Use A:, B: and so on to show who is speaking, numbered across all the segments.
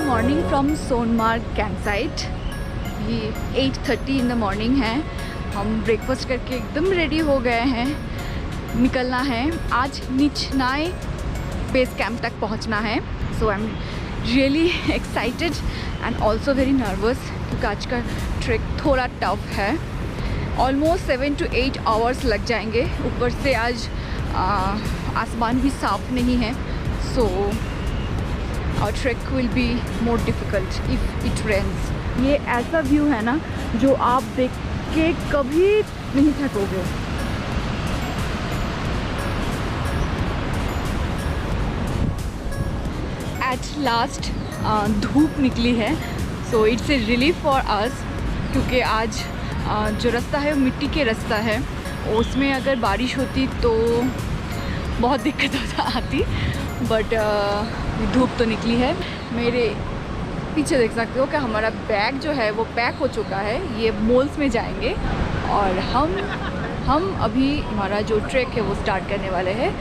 A: Morning from Sonamarg camp site. ये 8:30 in the morning है। हम ब्रेकफास्ट करके एकदम रेडी हो गए हैं, निकलना है। आज नीचनाय बेस कैंप तक पहुंचना है। So I am really excited and also very nervous, क्योंकि आज का ट्रैक थोड़ा टफ है। ऑलमोस्ट 7 to 8 आवर्स लग जाएंगे। ऊपर से आज आसमान भी साफ नहीं है, सो our trek will be more difficult if it rains। ये ऐसा व्यू है ना जो आप देख के कभी नहीं थकोगे। At last धूप निकली है, so it's a relief for us, क्योंकि आज जो रास्ता है वो मिट्टी के रास्ता है। उसमें अगर बारिश होती तो बहुत दिक्कत आती, बट धूप तो निकली है। मेरे पीछे देख सकते हो कि हमारा बैग जो है वो पैक हो चुका है। ये मॉल्स में जाएंगे और हम अभी हमारा जो ट्रैक है वो स्टार्ट करने वाले हैं।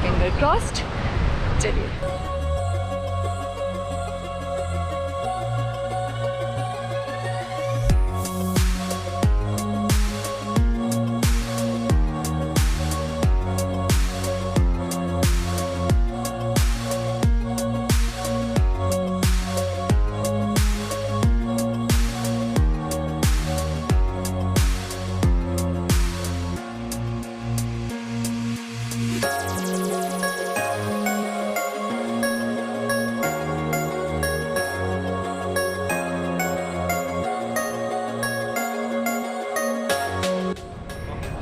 A: फिंगर क्रॉस्ड, चलिए।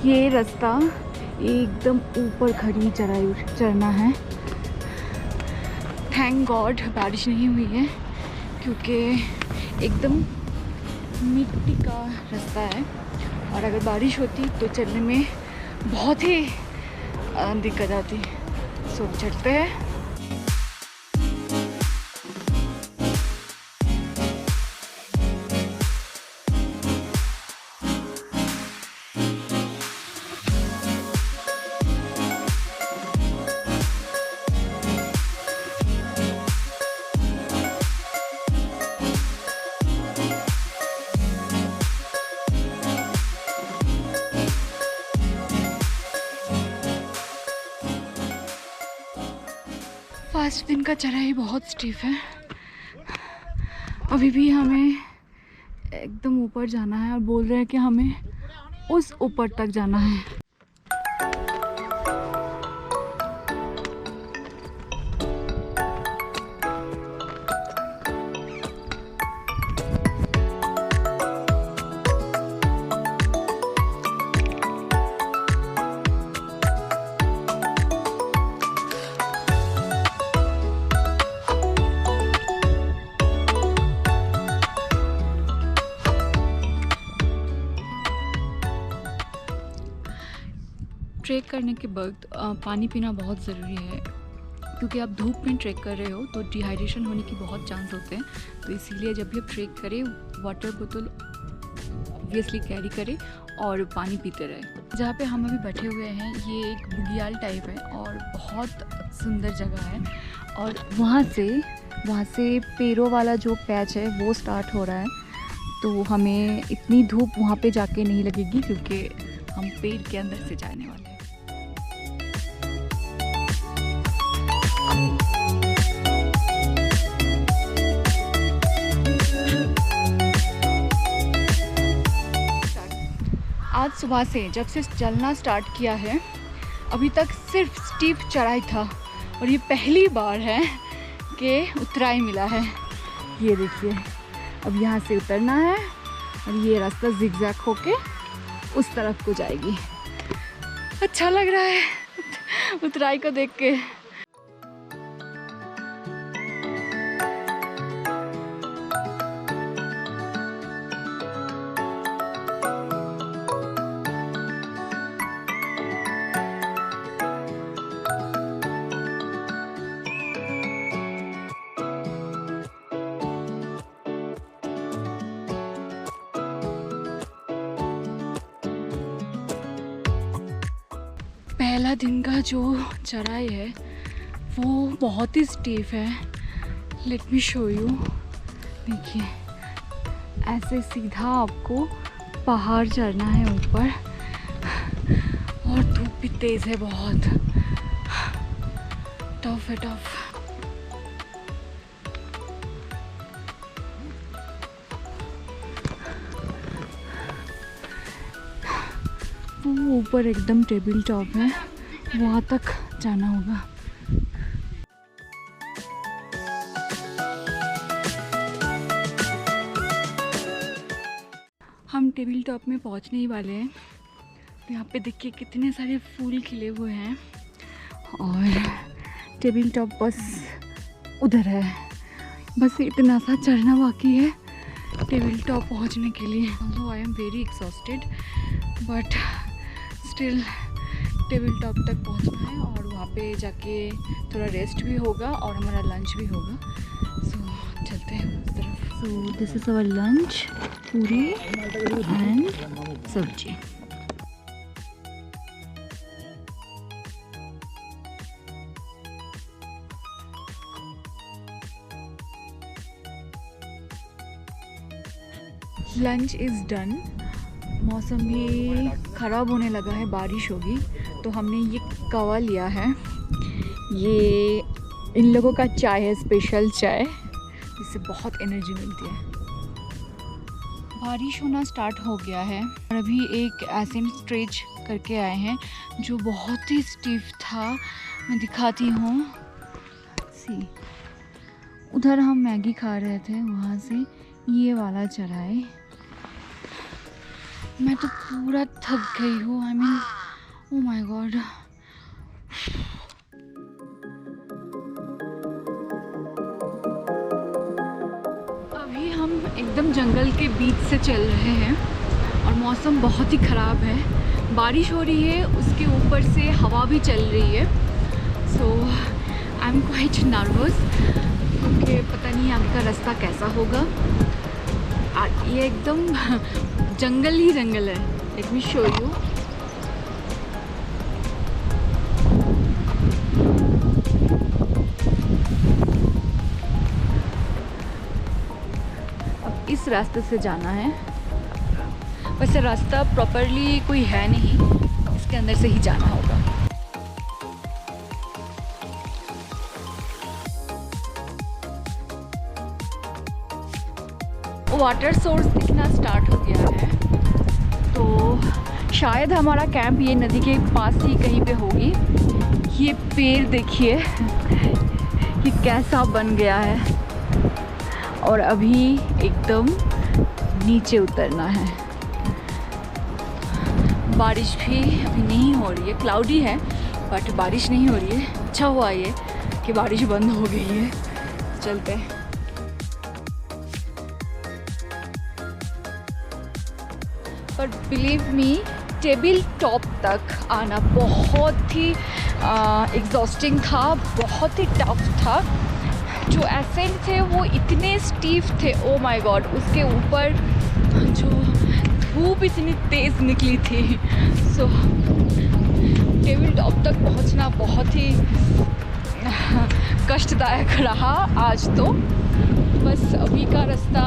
A: ये रास्ता एकदम ऊपर खड़ी चढ़ाई चढ़ना है। थैंक गॉड बारिश नहीं हुई है, क्योंकि एकदम मिट्टी का रास्ता है और अगर बारिश होती तो चलने में बहुत ही दिक्कत आती। सो चढ़ते हैं। फर्स्ट दिन का चढ़ाई बहुत स्टीफ है। अभी भी हमें एकदम ऊपर जाना है और बोल रहे हैं कि हमें उस ऊपर तक जाना है। ट्रैक करने के वक्त पानी पीना बहुत ज़रूरी है, क्योंकि आप धूप में ट्रैक कर रहे हो तो डिहाइड्रेशन होने की बहुत चांस होते हैं। तो इसीलिए जब भी आप ट्रैक करें, वाटर बोतल ऑब्वियसली कैरी करें और पानी पीते रहे। जहाँ पे हम अभी बैठे हुए हैं ये एक बुग्याल टाइप है और बहुत सुंदर जगह है। और वहाँ से पेड़ों वाला जो पैच है वो स्टार्ट हो रहा है, तो हमें इतनी धूप वहाँ पे जाके नहीं लगेगी, क्योंकि हम पेड़ के अंदर से जाने वाले हैं। आज सुबह से जब से चलना स्टार्ट किया है अभी तक सिर्फ स्टीप चढ़ाई था, और ये पहली बार है कि उतराई मिला है। ये देखिए, अब यहाँ से उतरना है और ये रास्ता जिगजैग होके उस तरफ को जाएगी। अच्छा लग रहा है उतराई को देख के। पहला दिन का जो चढ़ाई है वो बहुत ही स्टीफ है, लेट मी शो यू। देखिए ऐसे सीधा आपको पहाड़ चढ़ना है ऊपर, और धूप भी तेज़ है बहुत। टफ है, टफ। वो ऊपर एकदम टेबल टॉप है, वहाँ तक जाना होगा। हम टेबल टॉप में पहुँचने ही वाले हैं। तो यहाँ पे देखिए कितने सारे फूल खिले हुए हैं, और टेबल टॉप बस उधर है। बस इतना सा चढ़ना बाकी है टेबल टॉप पहुँचने के लिए। Although I am very exhausted, but still table top तक पहुँचना है, और वहाँ पे जाके थोड़ा रेस्ट भी होगा और हमारा लंच भी होगा। सो चलते हैं उस तरफ। So this is our lunch, puri and sabzi. Lunch is done. मौसम भी ख़राब होने लगा है, बारिश होगी, तो हमने ये कवा लिया है। ये इन लोगों का चाय है, स्पेशल चाय, इससे बहुत एनर्जी मिलती है। बारिश होना स्टार्ट हो गया है, और अभी एक एसेंट स्ट्रेच करके आए हैं जो बहुत ही स्टिफ था। मैं दिखाती हूँ। सी उधर हम मैगी खा रहे थे, वहाँ से ये वाला चढ़ाए। मैं तो पूरा थक गई हूँ। I mean oh my God. अभी हम एकदम जंगल के बीच से चल रहे हैं, और मौसम बहुत ही ख़राब है। बारिश हो रही है, उसके ऊपर से हवा भी चल रही है। So I am quite nervous, क्योंकि पता नहीं आगे का रास्ता कैसा होगा। ये एकदम जंगल ही जंगल है। Let me show you. अब इस रास्ते से जाना है। वैसे रास्ता प्रॉपरली कोई है नहीं, इसके अंदर से ही जाना होगा। वाटर सोर्स दिखना स्टार्ट हो गया है, तो शायद हमारा कैंप ये नदी के पास ही कहीं पे होगी। ये पेड़ देखिए कि कैसा बन गया है, और अभी एकदम नीचे उतरना है। बारिश भी अभी नहीं हो रही है, क्लाउडी है बट बारिश नहीं हो रही है। अच्छा हुआ ये कि बारिश बंद हो गई है। चलते हैं। पर बिलीव मी, टेबल टॉप तक आना बहुत ही एग्जॉस्टिंग था, बहुत ही टफ था। जो एसेंट थे वो इतने स्टीफ थे, ओ माय गॉड। उसके ऊपर जो धूप इतनी तेज़ निकली थी। सो टेबल टॉप तक पहुंचना बहुत ही कष्टदायक रहा आज तो। बस अभी का रास्ता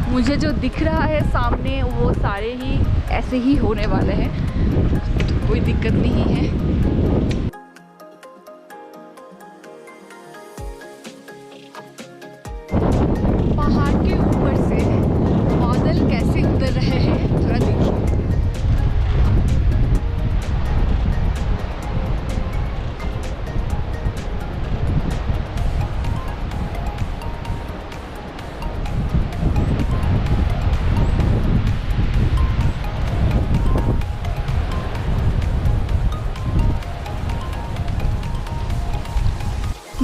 A: मुझे जो दिख रहा है सामने, वो सारे ही ऐसे ही होने वाले हैं, तो कोई दिक्कत नहीं है। पहाड़ के ऊपर से बादल कैसे उतर रहे हैं, थोड़ा देखिए।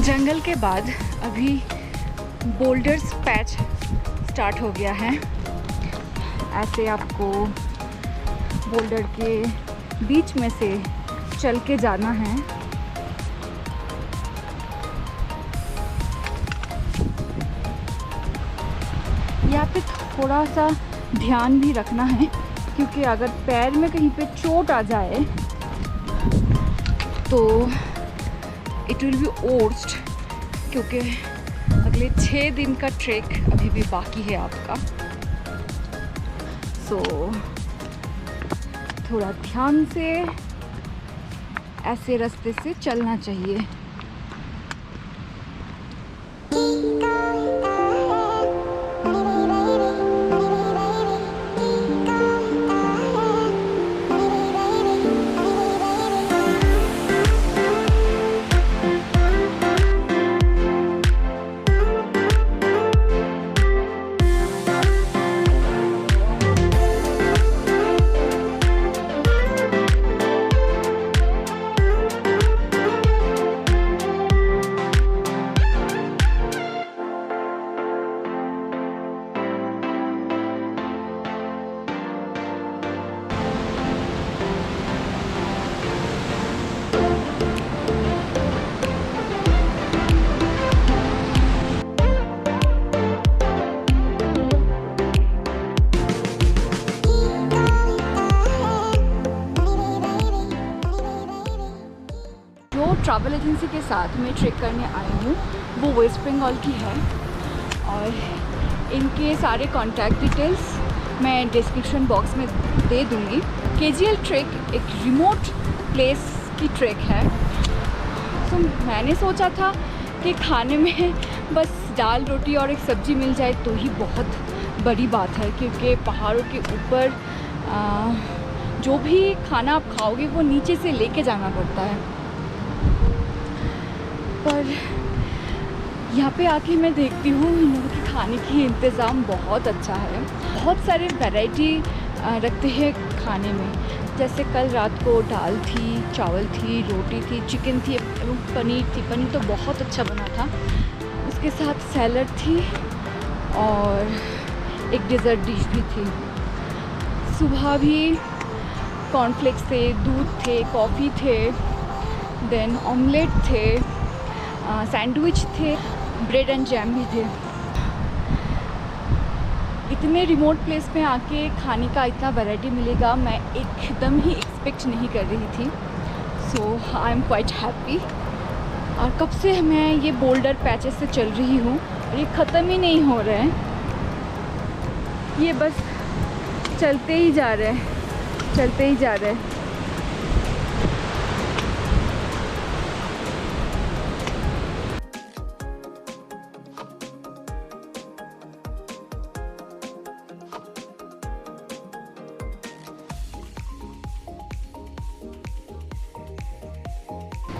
A: जंगल के बाद अभी बोल्डर्स पैच स्टार्ट हो गया है। ऐसे आपको बोल्डर के बीच में से चल के जाना है। यहाँ पे थोड़ा सा ध्यान भी रखना है, क्योंकि अगर पैर में कहीं पे चोट आ जाए तो इट विल बी ओर्स्ड, क्योंकि अगले 6 दिन का ट्रैक अभी भी बाकी है आपका। सो थोड़ा ध्यान से ऐसे रास्ते से चलना चाहिए। ट्रैवल एजेंसी के साथ मैं ट्रैक करने आई हूँ वो वेस्ट बंगाल की है, और इनके सारे कॉन्टैक्ट डिटेल्स मैं डिस्क्रिप्शन बॉक्स में दे दूँगी। केजीएल ट्रैक एक रिमोट प्लेस की ट्रैक है। तो मैंने सोचा था कि खाने में बस दाल रोटी और एक सब्ज़ी मिल जाए तो ही बहुत बड़ी बात है, क्योंकि पहाड़ों के ऊपर जो भी खाना आप खाओगे वो नीचे से लेके जाना पड़ता है। पर यहाँ पे आके मैं देखती हूँ इन लोगों के खाने की इंतज़ाम बहुत अच्छा है। बहुत सारे वैरायटी रखते हैं खाने में, जैसे कल रात को दाल थी, चावल थी, रोटी थी, चिकन थी, पनीर थी। पनीर तो बहुत अच्छा बना था। उसके साथ सैलड थी और एक डेज़र्ट डिश भी थी। सुबह भी कॉर्नफ्लेक्स थे, दूध थे, कॉफ़ी थे, देन ऑमलेट थे, सैंडविच थे, ब्रेड एंड जैम भी थे। इतने रिमोट प्लेस में आके खाने का इतना वैरायटी मिलेगा मैं एकदम ही एक्सपेक्ट नहीं कर रही थी। सो आई एम क्वाइट हैप्पी। और कब से मैं ये बोल्डर पैचेस से चल रही हूँ और ये ख़त्म ही नहीं हो रहे हैं। ये बस चलते ही जा रहे हैं, चलते ही जा रहे हैं।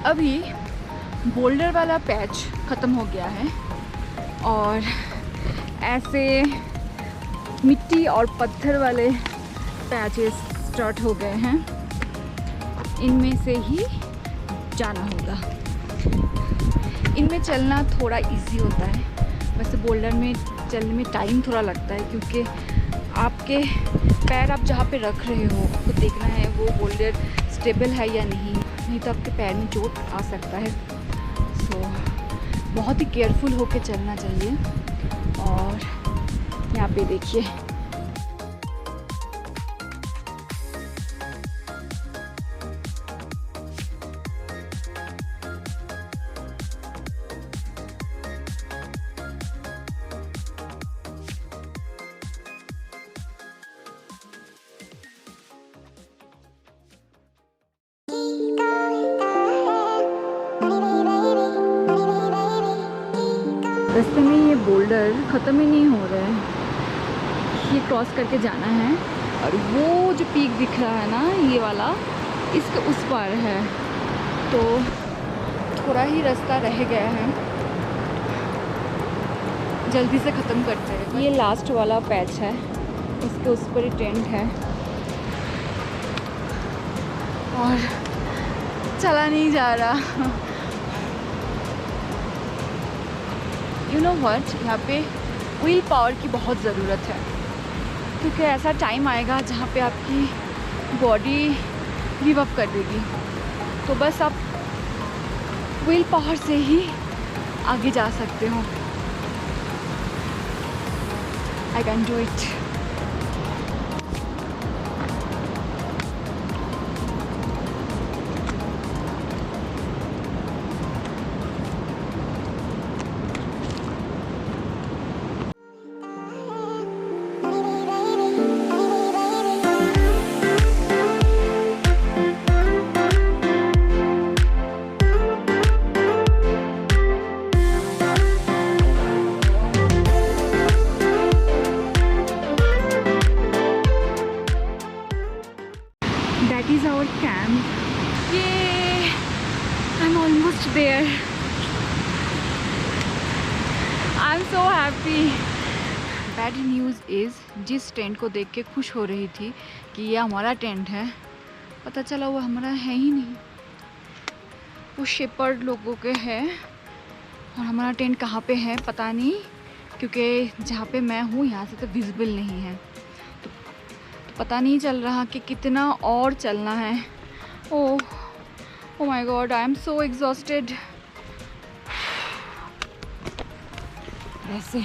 A: अभी बोल्डर वाला पैच ख़त्म हो गया है और ऐसे मिट्टी और पत्थर वाले पैचेस स्टार्ट हो गए हैं। इनमें से ही जाना होगा। इनमें चलना थोड़ा इजी होता है, वैसे बोल्डर में चलने में टाइम थोड़ा लगता है, क्योंकि आपके पैर आप जहाँ पे रख रहे हो आपको देखना है वो बोल्डर स्टेबल है या नहीं तो आपके पैर में चोट आ सकता है। सो बहुत ही केयरफुल होके चलना चाहिए। और यहाँ पे देखिए रास्ते में ये बोल्डर ख़त्म ही नहीं हो रहा है। ये क्रॉस करके जाना है और वो जो पीक दिख रहा है ना ये वाला, इसके उस पार है, तो थोड़ा ही रास्ता रह गया है। जल्दी से ख़त्म करते हैं। ये लास्ट वाला पैच है, इसके उस पर ही टेंट है और चला नहीं जा रहा। यू नो व्हाट, यहाँ पे व्हील पावर की बहुत ज़रूरत है, क्योंकि ऐसा टाइम आएगा जहाँ पे आपकी बॉडी गिव अप कर देगी। तो बस आप व्हील पावर से ही आगे जा सकते हो। I can do it. I am so happy. Bad news is, जिस टेंट को देख के खुश हो रही थी कि ये हमारा टेंट है, पता चला वो हमारा है ही नहीं, वो शेपर्ड लोगों के है। और हमारा टेंट कहाँ पे है पता नहीं, क्योंकि जहाँ पे मैं हूँ यहाँ से तो विजिबल नहीं है, तो पता नहीं चल रहा कि कितना और चलना है। Oh my God, I am so exhausted. ऐसे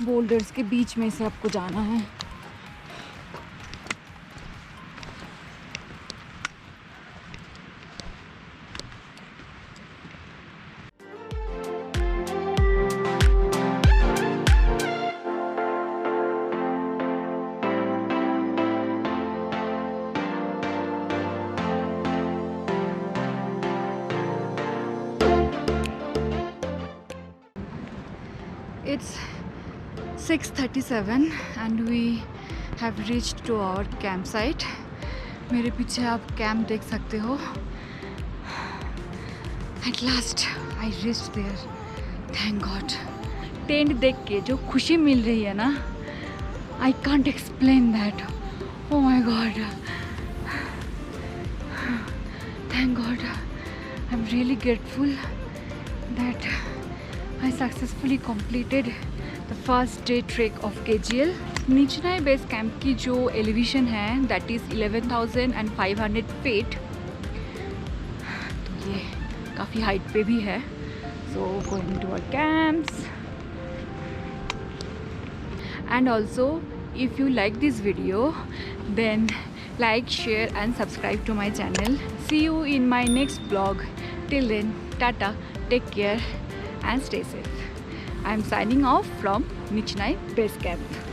A: बोल्डर्स के बीच में से आपको जाना है। It's 6:37 and we have reached to our campsite. मेरे पीछे आप कैंप देख सकते हो। At last I reached there. Thank God. Tent देख के जो खुशी मिल रही है ना, I can't explain that. Oh my God. Thank God. I'm really grateful that I successfully completed the first day trek of KGL. Nichnai base camp की जो elevation है that is 11,500 feet, तो ये काफ़ी हाइट पे भी है। So going to our camps. And also if you like this video, then like, share and subscribe to my channel. See you in my next vlog. Till then, tata, take care and stay safe. I am signing off from Nichnai Base Camp.